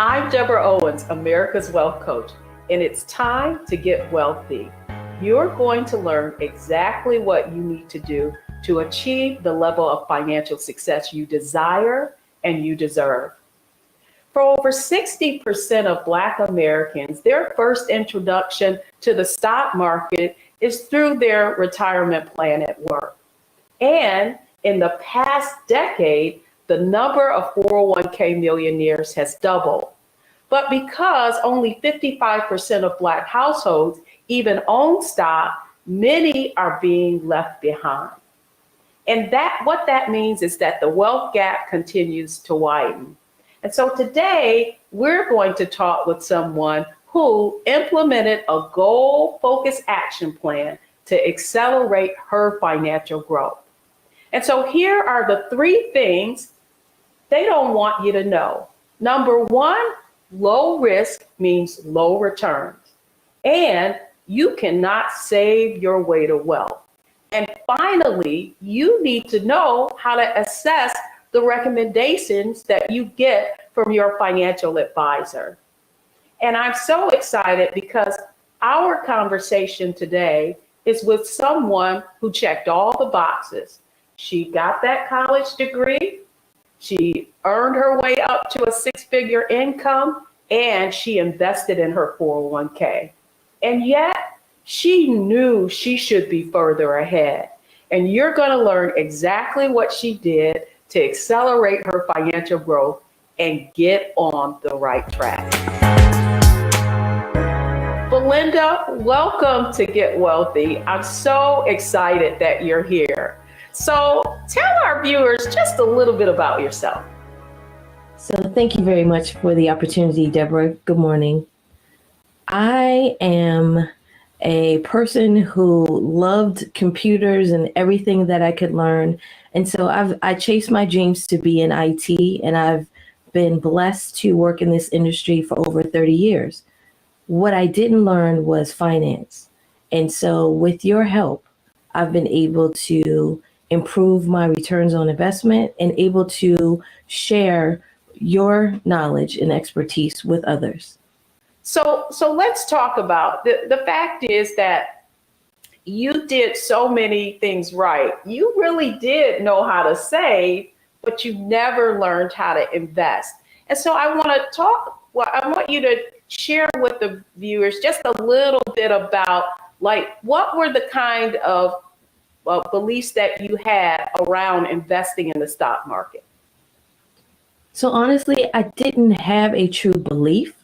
I'm Deborah Owens, America's Wealth Coach, and it's time to get wealthy. You're going to learn exactly what you need to do to achieve the level of financial success you desire and you deserve. For over 60% of Black Americans, their first introduction to the stock market is through their retirement plan at work. And in the past decade, the number of 401k millionaires has doubled. But because only 55% of Black households even own stock, many are being left behind. And what that means is that the wealth gap continues to widen. And so today, we're going to talk with someone who implemented a goal-focused action plan to accelerate her financial growth. And so here are the 3 things they don't want you to know. Number 1, low risk means low returns. And you cannot save your way to wealth. And finally, you need to know how to assess the recommendations that you get from your financial advisor. And I'm so excited because our conversation today is with someone who checked all the boxes. She got that college degree. She earned her way up to a 6-figure income, and she invested in her 401k. And yet, she knew she should be further ahead. And you're going to learn exactly what she did to accelerate her financial growth and get on the right track. Belinda, welcome to Get Wealthy. I'm so excited that you're here. So tell our viewers just a little bit about yourself. So thank you very much for the opportunity, Deborah. Good morning. I am a person who loved computers and everything that I could learn. And so I chased my dreams to be in IT, and I've been blessed to work in this industry for over 30 years. What I didn't learn was finance. And so with your help, I've been able to improve my returns on investment and able to share your knowledge and expertise with others. So let's talk about the fact is that you did so many things right. You really did know how to save, but you never learned how to invest. And so I want you to share with the viewers just a little bit about what were the kind of beliefs that you had around investing in the stock market? So honestly, I didn't have a true belief.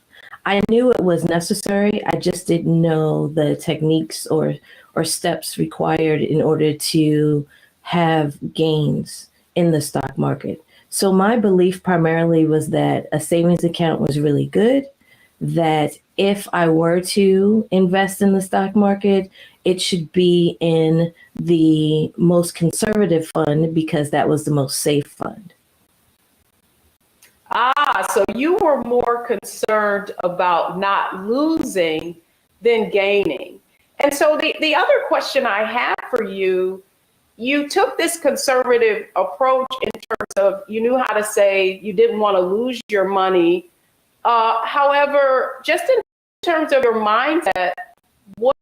I knew it was necessary. I just didn't know the techniques or steps required in order to have gains in the stock market. So my belief primarily was that a savings account was really good, that if I were to invest in the stock market, it should be in the most conservative fund because that was the most safe fund. So you were more concerned about not losing than gaining. And so the other question I have for you, you took this conservative approach in terms of you knew how to save, you didn't want to lose your money. However, just in terms of your mindset, what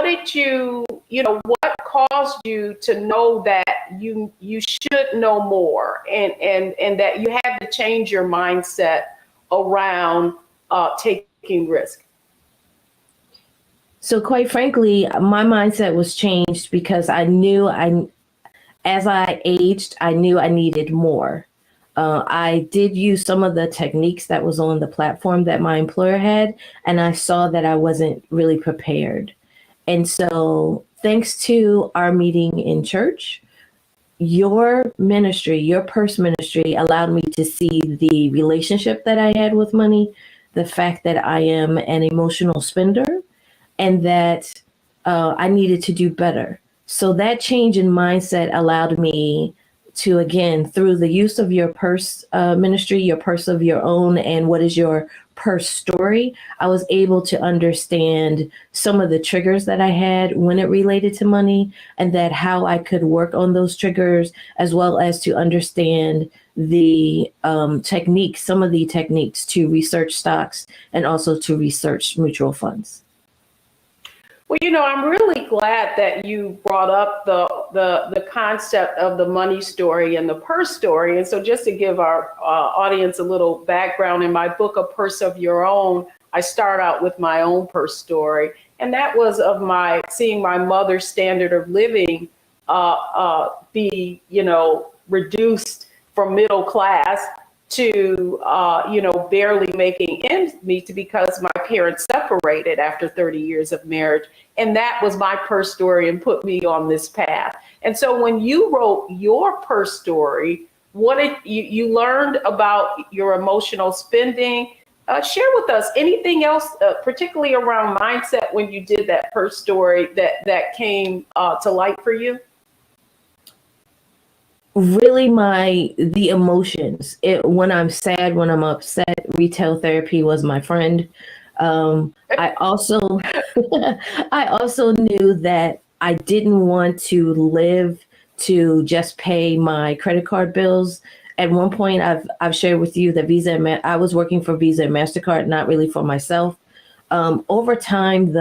caused you to know that you should know more and that you had to change your mindset around taking risk? So quite frankly, my mindset was changed because I knew as I aged, I knew I needed more. I did use some of the techniques that was on the platform that my employer had, and I saw that I wasn't really prepared. And so thanks to our meeting in church, your ministry, your purse ministry allowed me to see the relationship that I had with money, the fact that I am an emotional spender, and that I needed to do better. So that change in mindset allowed me to, again, through the use of your purse ministry, your purse of your own, and what is your per story, I was able to understand some of the triggers that I had when it related to money, and that how I could work on those triggers, as well as to understand the techniques, some of the techniques to research stocks and also to research mutual funds. Well, I'm really glad that you brought up the concept of the money story and the purse story. And so just to give our audience a little background, in my book, A Purse of Your Own, I start out with my own purse story. And that was of seeing my mother's standard of living be, reduced from middle class to, barely making ends meet, because my parents separated after 30 years of marriage. And that was my purse story and put me on this path. And so when you wrote your purse story, what did you learned about your emotional spending? Share with us anything else, particularly around mindset, when you did that purse story that came to light for you? Really, the emotions, when I'm sad, when I'm upset, retail therapy was my friend. I also I also knew that I didn't want to live to just pay my credit card bills. At one point, I've shared with you that I was working for Visa and MasterCard, not really for myself. Over time,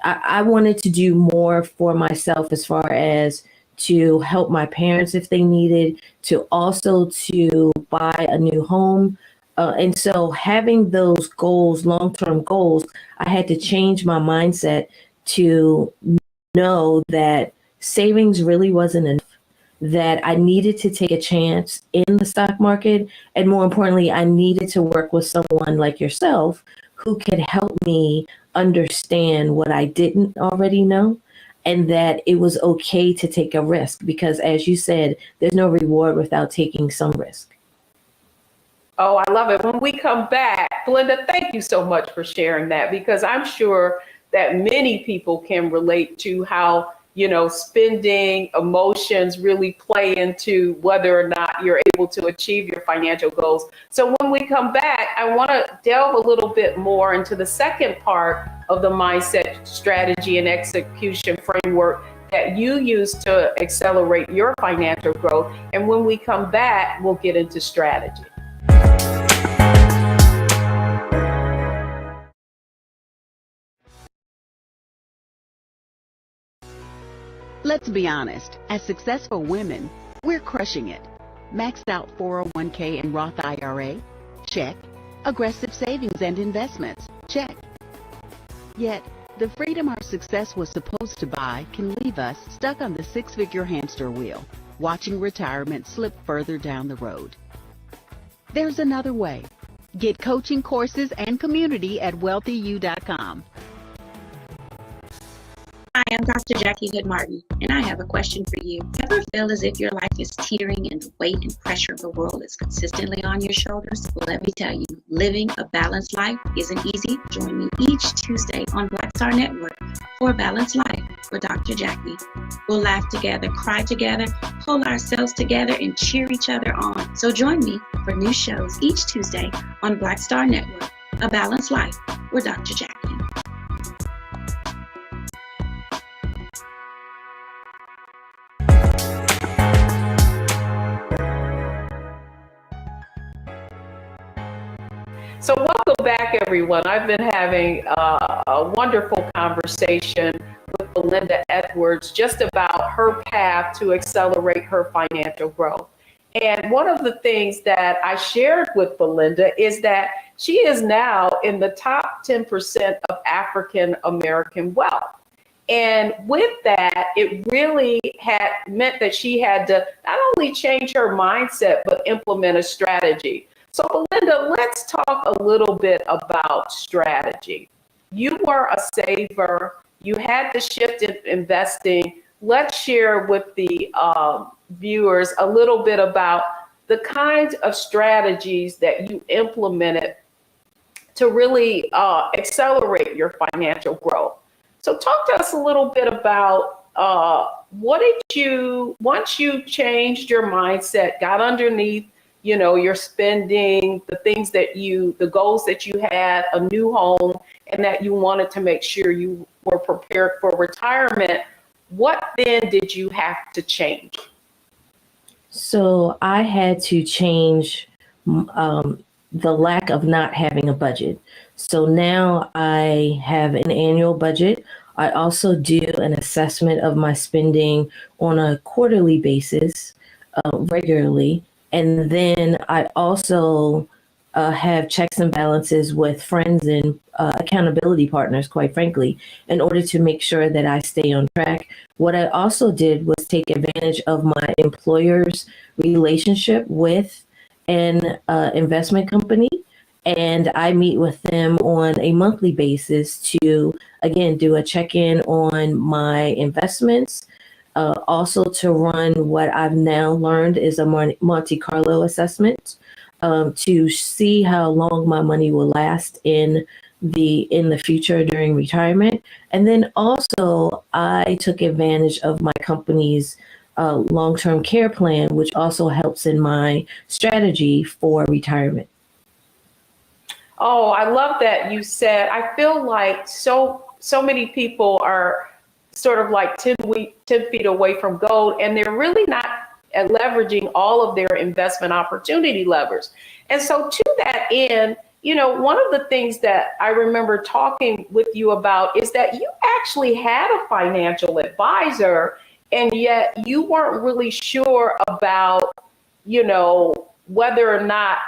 I wanted to do more for myself, as far as to help my parents if they needed, to also to buy a new home. And so having those goals, long-term goals, I had to change my mindset to know that savings really wasn't enough, that I needed to take a chance in the stock market. And more importantly, I needed to work with someone like yourself who could help me understand what I didn't already know, and that it was okay to take a risk, because as you said, there's no reward without taking some risk. Oh, I love it. When we come back, Belinda, thank you so much for sharing that, because I'm sure that many people can relate to how, spending emotions really play into whether or not you're able to achieve your financial goals. So when we come back, I want to delve a little bit more into the second part of the mindset, strategy, and execution framework that you use to accelerate your financial growth. And when we come back, we'll get into strategy. Let's be honest, as successful women, we're crushing it. Maxed out 401k and Roth IRA? Check. Aggressive savings and investments? Check. Yet, the freedom our success was supposed to buy can leave us stuck on the six-figure hamster wheel, watching retirement slip further down the road. There's another way. Get coaching courses and community at wealthyu.com. Hi, I'm Dr. Jackie Hood-Martin, and I have a question for you. Ever feel as if your life is teetering and the weight and pressure of the world is consistently on your shoulders? Well, let me tell you, living a balanced life isn't easy. Join me each Tuesday on Black Star Network for A Balanced Life with Dr. Jackie. We'll laugh together, cry together, hold ourselves together, and cheer each other on. So join me for new shows each Tuesday on Black Star Network, A Balanced Life with Dr. Jackie. So welcome back, everyone. I've been having a wonderful conversation with Belinda Edwards just about her path to accelerate her financial growth. And one of the things that I shared with Belinda is that she is now in the top 10% of African American wealth. And with that, it really had meant that she had to not only change her mindset, but implement a strategy. So Belinda, let's talk a little bit about strategy. You were a saver. You had to shift in investing. Let's share with the viewers a little bit about the kinds of strategies that you implemented to really accelerate your financial growth. So talk to us a little bit about once you changed your mindset, got underneath your spending, the goals that you had, a new home, and that you wanted to make sure you were prepared for retirement, what then did you have to change? So I had to change the lack of not having a budget. So now I have an annual budget. I also do an assessment of my spending on a quarterly basis, regularly. And then I also have checks and balances with friends and accountability partners, quite frankly, in order to make sure that I stay on track. What I also did was take advantage of my employer's relationship with an investment company. And I meet with them on a monthly basis to, again, do a check in on my investments. Also, to run what I've now learned is a Monte Carlo assessment, to see how long my money will last in the future during retirement. And then also, I took advantage of my company's long-term care plan, which also helps in my strategy for retirement. Oh, I love that you said. I feel like so many people are sort of like 10 feet away from gold, and they're really not leveraging all of their investment opportunity levers. And so to that end, one of the things that I remember talking with you about is that you actually had a financial advisor, and yet you weren't really sure about, whether or not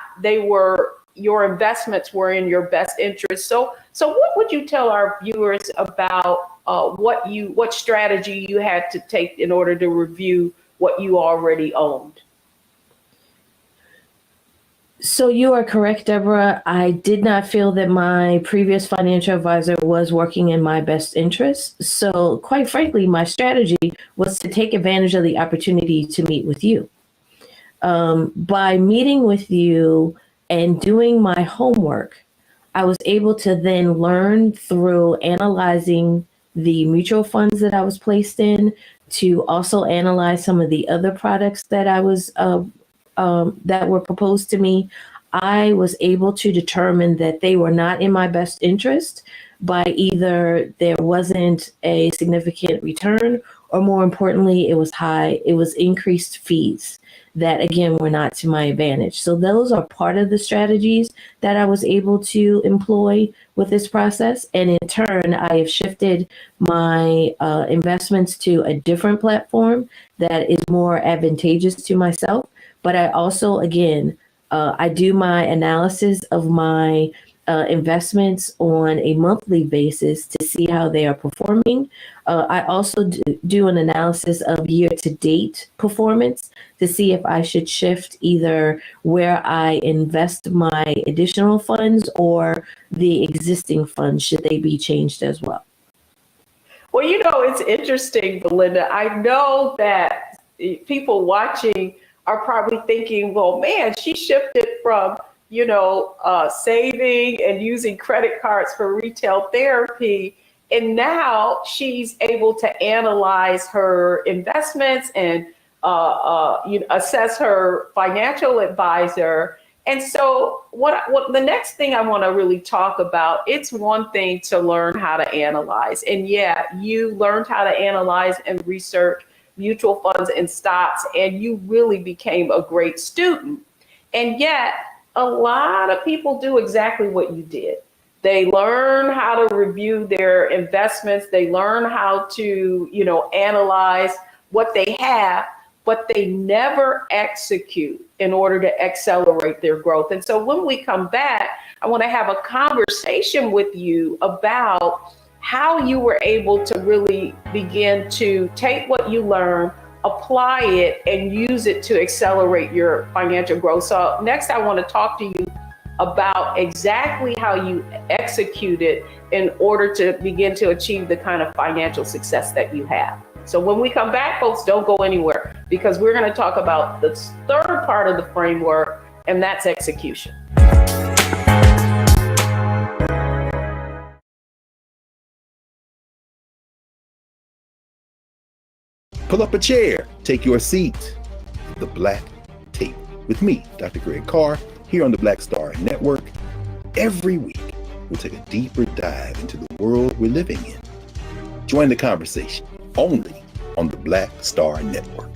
your investments were in your best interest. So what would you tell our viewers about what strategy you had to take in order to review what you already owned? So you are correct, Deborah. I did not feel that my previous financial advisor was working in my best interest. So quite frankly, my strategy was to take advantage of the opportunity to meet with you. By meeting with you and doing my homework, I was able to then learn through analyzing the mutual funds that I was placed in, to also analyze some of the other products that I was that were proposed to me. I was able to determine that they were not in my best interest by either there wasn't a significant return, or more importantly, it was increased fees that again were not to my advantage. So those are part of the strategies that I was able to employ with this process. And in turn, I have shifted my investments to a different platform that is more advantageous to myself. But I also, again, I do my analysis of my investments on a monthly basis to see how they are performing. I also do an analysis of year-to-date performance to see if I should shift either where I invest my additional funds or the existing funds, should they be changed as well. Well, it's interesting, Belinda. I know that people watching are probably thinking, well, man, she shifted from saving and using credit cards for retail therapy. And now she's able to analyze her investments and assess her financial advisor. And so what the next thing I want to really talk about, it's one thing to learn how to analyze. And yeah, you learned how to analyze and research mutual funds and stocks, and you really became a great student. And yet, a lot of people do exactly what you did. They learn how to review their investments. They learn how to, analyze what they have, but they never execute in order to accelerate their growth. And so when we come back, I want to have a conversation with you about how you were able to really begin to take what you learned, apply it, and use it to accelerate your financial growth. So next, I want to talk to you about exactly how you executed in order to begin to achieve the kind of financial success that you have. So when we come back, folks, don't go anywhere, because we're going to talk about the third part of the framework, and that's execution. Pull up a chair, take your seat. The Black Tape with me, Dr. Greg Carr, here on the Black Star Network. Every week, we'll take a deeper dive into the world we're living in. Join the conversation only on the Black Star Network.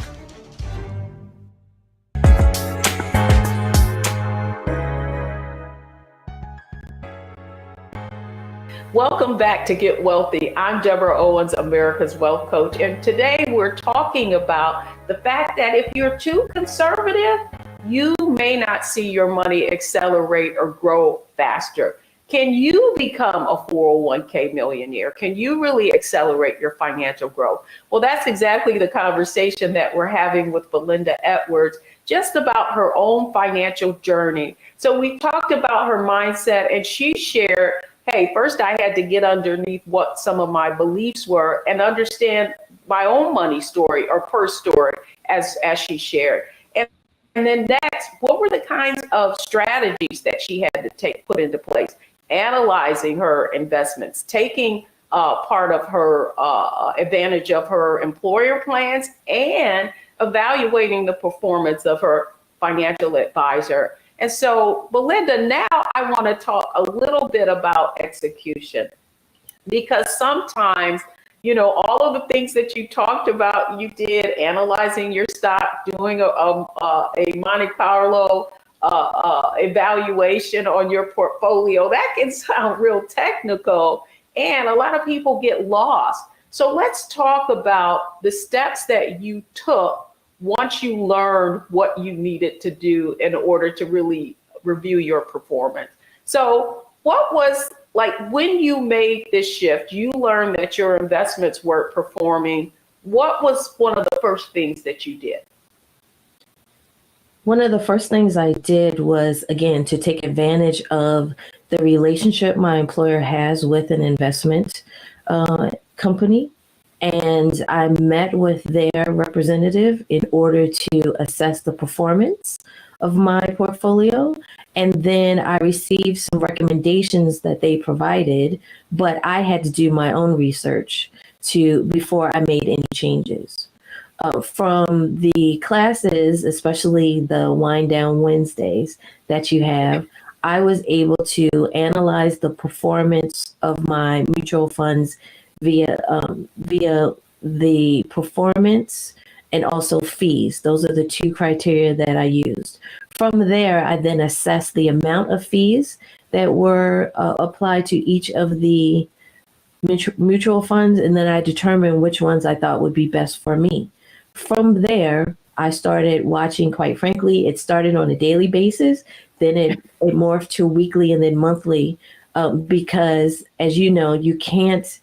Welcome back to Get Wealthy. I'm Deborah Owens, America's Wealth Coach, and today we're talking about the fact that if you're too conservative, you may not see your money accelerate or grow faster. Can you become a 401k millionaire? Can you really accelerate your financial growth? Well, that's exactly the conversation that we're having with Belinda Edwards, just about her own financial journey. So we talked about her mindset, and she shared, hey, first I had to get underneath what some of my beliefs were and understand my own money story or purse story, as she shared. And then next, what were the kinds of strategies that she had to put into place? Analyzing her investments, taking part of her advantage of her employer plans, and evaluating the performance of her financial advisor. And so, Belinda, now I want to talk a little bit about execution, because sometimes, you know, all of the things that you talked about, you did, analyzing your stock, doing a Monte Carlo evaluation on your portfolio, that can sound real technical, and a lot of people get lost. So let's talk about the steps that you took once you learned what you needed to do in order to really review your performance. So what was, like, when you made this shift, you learned that your investments weren't performing. What was one of the first things that you did? One of the first things I did was, again, to take advantage of the relationship my employer has with an investment company. And I met with their representative in order to assess the performance of my portfolio. And then I received some recommendations that they provided, but I had to do my own research before I made any changes. From the classes, especially the Wind Down Wednesdays that you have, I was able to analyze the performance of my mutual funds via the performance and also fees. Those are the two criteria that I used. From there, I then assessed the amount of fees that were applied to each of the mutual funds, and then I determined which ones I thought would be best for me. From there, I started watching, quite frankly, it started on a daily basis, then it morphed to weekly and then monthly, because, as you know, you can't,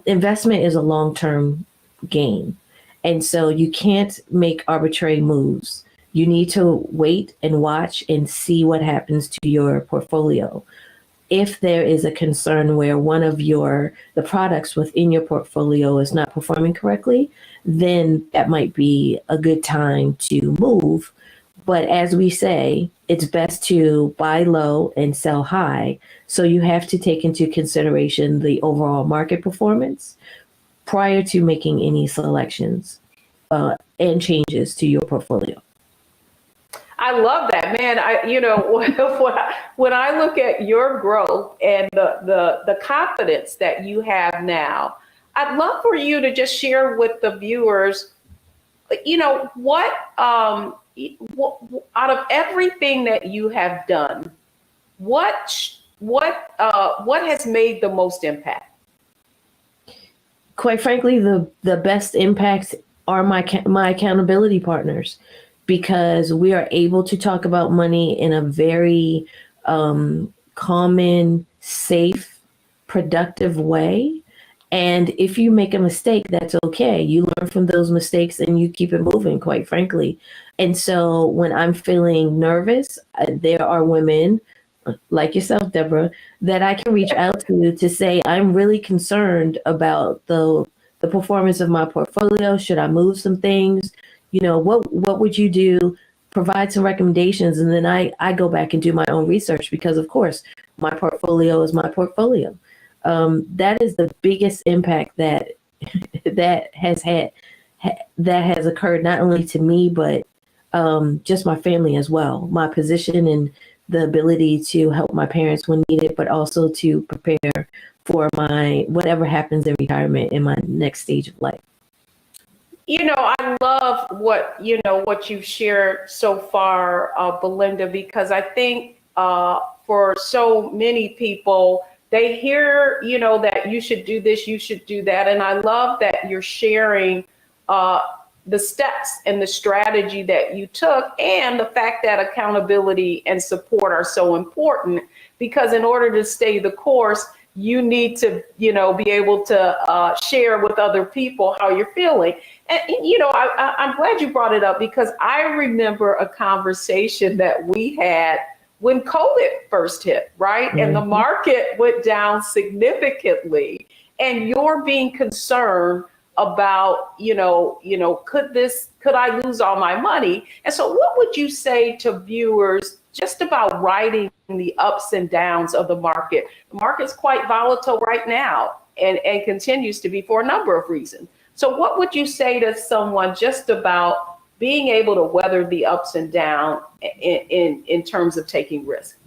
investment is a long-term game. And so you can't make arbitrary moves. You need to wait and watch and see what happens to your portfolio. If there is a concern where one of the products within your portfolio is not performing correctly, then that might be a good time to move. But as we say, it's best to buy low and sell high. So you have to take into consideration the overall market performance prior to making any selections and changes to your portfolio. I love that, man. When I look at your growth and the confidence that you have now, I'd love for you to just share with the viewers, what out of everything that you have done, what has made the most impact? Quite frankly, the best impacts are my accountability partners, because we are able to talk about money in a very common, safe, productive way. And if you make a mistake, that's okay. You learn from those mistakes and you keep it moving, quite frankly. And so when I'm feeling nervous, there are women like yourself, Deborah, that I can reach out to say, I'm really concerned about the performance of my portfolio. Should I move some things? What would you do? Provide some recommendations. And then I go back and do my own research, because of course, my portfolio is my portfolio. That is the biggest impact that has occurred, not only to me, but just my family as well, my position and the ability to help my parents when needed, but also to prepare for my whatever happens in retirement in my next stage of life. I love what you've shared so far, Belinda, because I think for so many people, they hear, that you should do this, you should do that. And I love that you're sharing the steps and the strategy that you took, and the fact that accountability and support are so important, because in order to stay the course, you need to, be able to share with other people how you're feeling. And, I'm glad you brought it up, because I remember a conversation that we had when COVID first hit, right? Mm-hmm. And the market went down significantly, and you're being concerned about, could I lose all my money? And so what would you say to viewers just about riding the ups and downs of the market? The market's quite volatile right now, and continues to be for a number of reasons. So what would you say to someone just about being able to weather the ups and downs in terms of taking risks?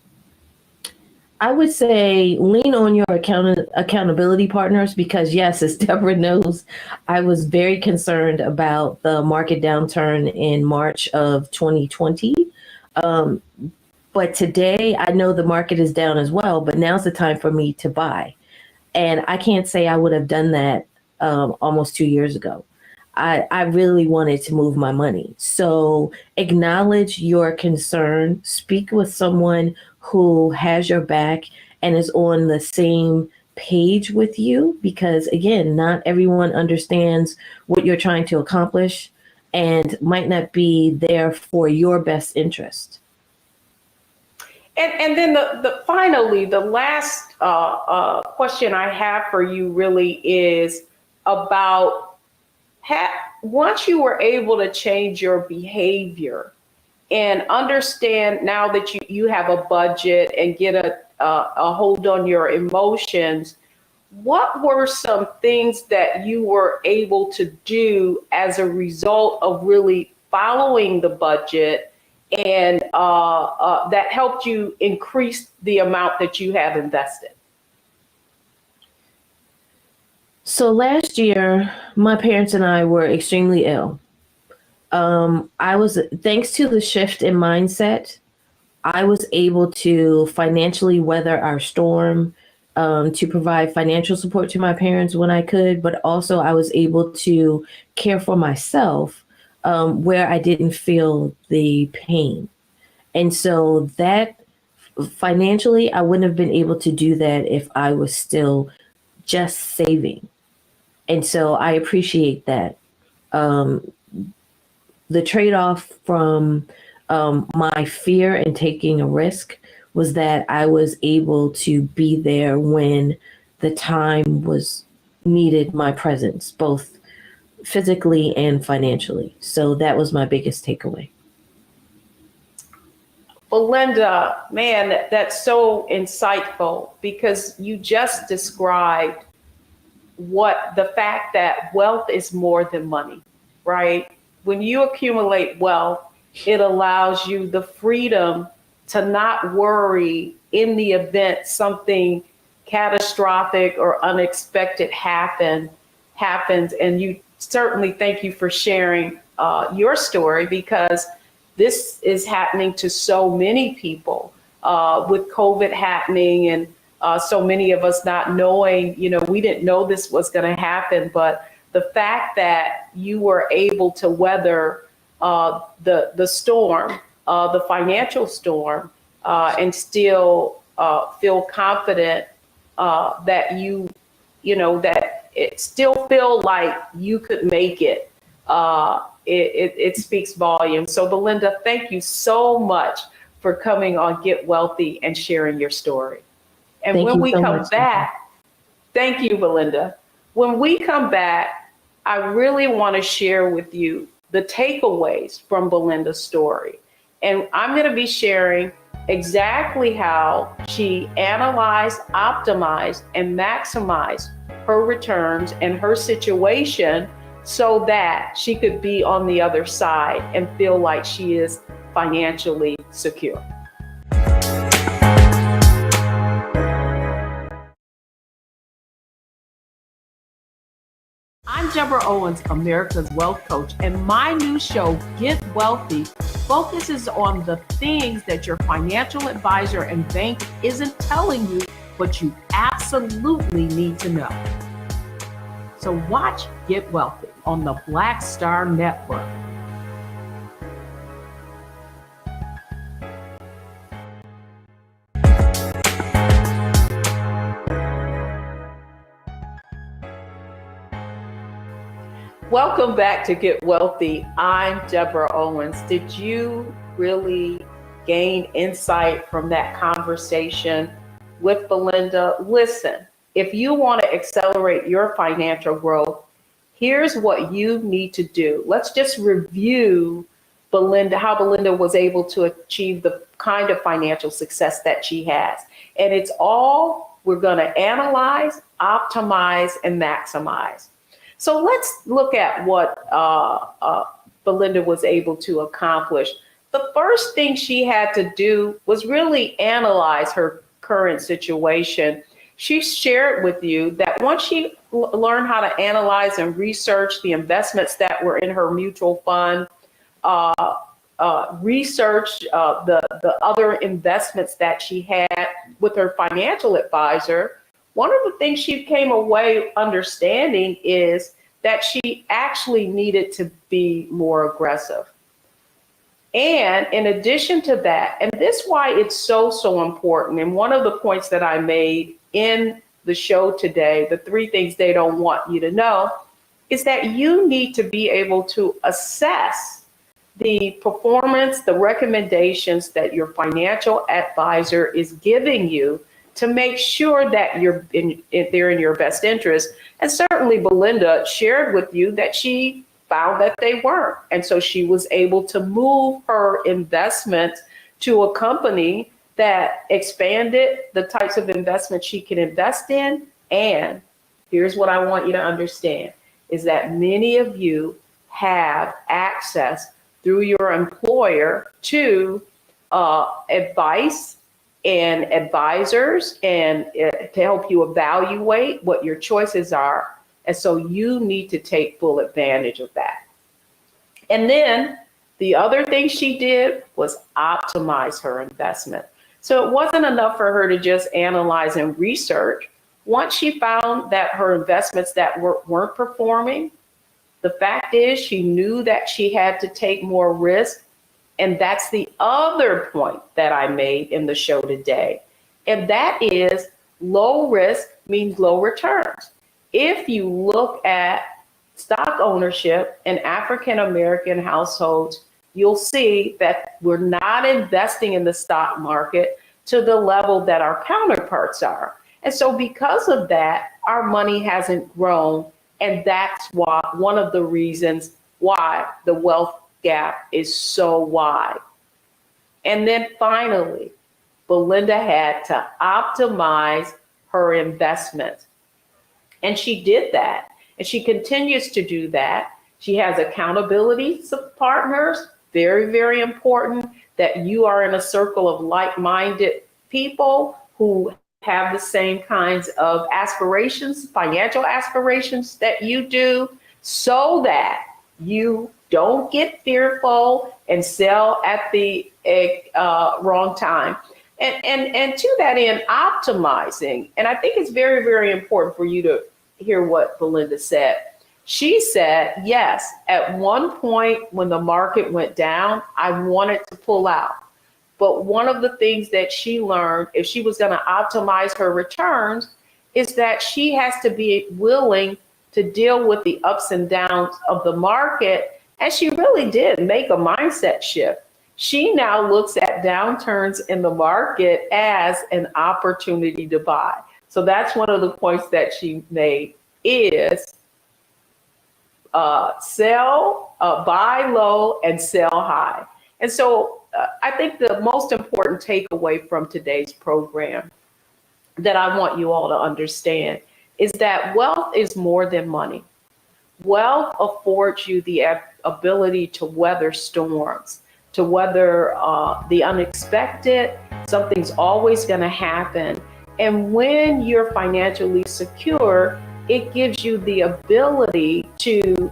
I would say lean on your accountability partners, because yes, as Deborah knows, I was very concerned about the market downturn in March of 2020. But today I know the market is down as well, but now's the time for me to buy. And I can't say I would have done that almost 2 years ago. I really wanted to move my money. So acknowledge your concern, speak with someone who has your back and is on the same page with you, because again, not everyone understands what you're trying to accomplish and might not be there for your best interest. And then finally, the last question I have for you really is about once you were able to change your behavior and understand now that you have a budget and get a hold on your emotions, what were some things that you were able to do as a result of really following the budget, and that helped you increase the amount that you have invested? So last year, my parents and I were extremely ill. Thanks to the shift in mindset, I was able to financially weather our storm, to provide financial support to my parents when I could, but also I was able to care for myself where I didn't feel the pain. And so that financially, I wouldn't have been able to do that if I was still just saving. And so I appreciate that. The trade-off from my fear and taking a risk was that I was able to be there when the time was needed my presence, both physically and financially. So that was my biggest takeaway. Belinda, man, that's so insightful, because you just described the fact that wealth is more than money, right? When you accumulate wealth, it allows you the freedom to not worry in the event something catastrophic or unexpected happens. And you certainly, thank you for sharing your story, because this is happening to so many people with COVID happening, and so many of us not knowing, we didn't know this was going to happen, but the fact that you were able to weather the storm, the financial storm, and still feel confident that that it still feel like you could make it. It speaks volumes. So Belinda, thank you so much for coming on Get Wealthy and sharing your story. And when we come back, thank you, Belinda. When we come back, I really want to share with you the takeaways from Belinda's story. And I'm going to be sharing exactly how she analyzed, optimized, and maximized her returns and her situation so that she could be on the other side and feel like she is financially secure. I'm Deborah Owens, America's Wealth Coach, and my new show, Get Wealthy, focuses on the things that your financial advisor and bank isn't telling you, but you absolutely need to know. So watch Get Wealthy on the Black Star Network. Welcome back to Get Wealthy. I'm Deborah Owens. Did you really gain insight from that conversation with Belinda? Listen, if you want to accelerate your financial growth, here's what you need to do. Let's just review Belinda, how Belinda was able to achieve the kind of financial success that she has. And it's all we're going to analyze, optimize, and maximize. So let's look at what Belinda was able to accomplish. The first thing she had to do was really analyze her current situation. She shared with you that once she learned how to analyze and research the investments that were in her mutual fund, research the other investments that she had with her financial advisor, one of the things she came away understanding is that she actually needed to be more aggressive. And in addition to that, and this is why it's so important, and one of the points that I made in the show today, the 3 things they don't want you to know, is that you need to be able to assess the performance, the recommendations that your financial advisor is giving you to make sure that they're in your best interest. And certainly Belinda shared with you that she found that they weren't. And so she was able to move her investment to a company that expanded the types of investments she can invest in. And here's what I want you to understand, is that many of you have access through your employer to advice and advisors and to help you evaluate what your choices are. And so you need to take full advantage of that. And then the other thing she did was optimize her investment. So it wasn't enough for her to just analyze and research. Once she found that her investments that weren't performing, the fact is she knew that she had to take more risk. And that's the other point that I made in the show today. And that is low risk means low returns. If you look at stock ownership in African-American households, you'll see that we're not investing in the stock market to the level that our counterparts are. And so because of that, our money hasn't grown. And that's why one of the reasons why the wealth gap is so wide. And then finally, Belinda had to optimize her investments. And she did that. And she continues to do that. She has accountability partners, very, very important that you are in a circle of like-minded people who have the same kinds of aspirations, financial aspirations that you do, so that you don't get fearful and sell at the wrong time. And to that end, optimizing, and I think it's very, very important for you to hear what Belinda said. She said, yes, at one point when the market went down, I wanted to pull out. But one of the things that she learned, if she was going to optimize her returns, is that she has to be willing to deal with the ups and downs of the market. And she really did make a mindset shift. She now looks at downturns in the market as an opportunity to buy. So that's one of the points that she made is buy low and sell high. And so I think the most important takeaway from today's program that I want you all to understand is that wealth is more than money. Wealth affords you the ability to weather storms, to weather the unexpected. Something's always going to happen. And when you're financially secure, it gives you the ability to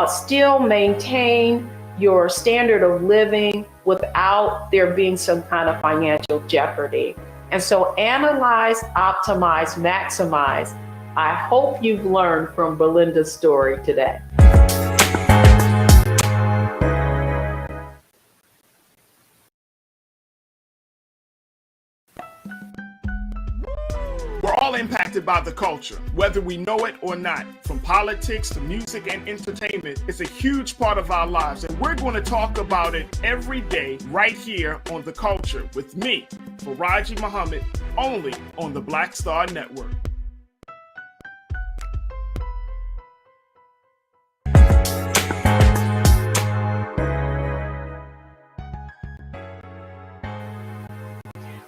still maintain your standard of living without there being some kind of financial jeopardy. And so analyze, optimize, maximize. I hope you've learned from Belinda's story today. We're all impacted by the culture, whether we know it or not. From politics to music and entertainment, it's a huge part of our lives, and we're going to talk about it every day right here on The Culture with me, Faraji Muhammad, only on the Black Star Network.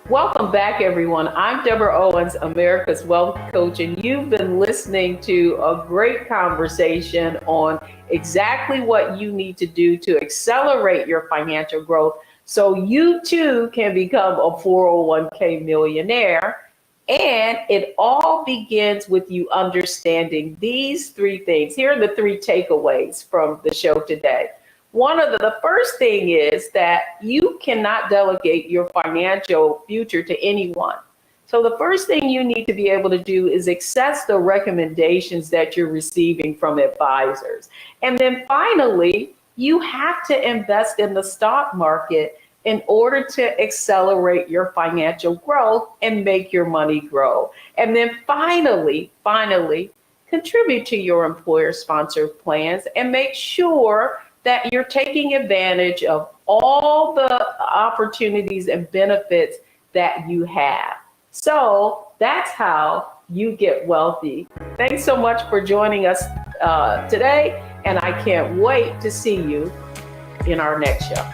Welcome back, everyone. I'm Deborah Owens, America's Wealth Coach, and you've been listening to a great conversation on exactly what you need to do to accelerate your financial growth so you too can become a 401k millionaire. And it all begins with you understanding these three things. Here are the three takeaways from the show today. The first thing is that you cannot delegate your financial future to anyone. So the first thing you need to be able to do is access the recommendations that you're receiving from advisors. And then finally, you have to invest in the stock market in order to accelerate your financial growth and make your money grow. And then finally, contribute to your employer-sponsored plans and make sure that you're taking advantage of all the opportunities and benefits that you have. So that's how you get wealthy. Thanks so much for joining us today, and I can't wait to see you in our next show.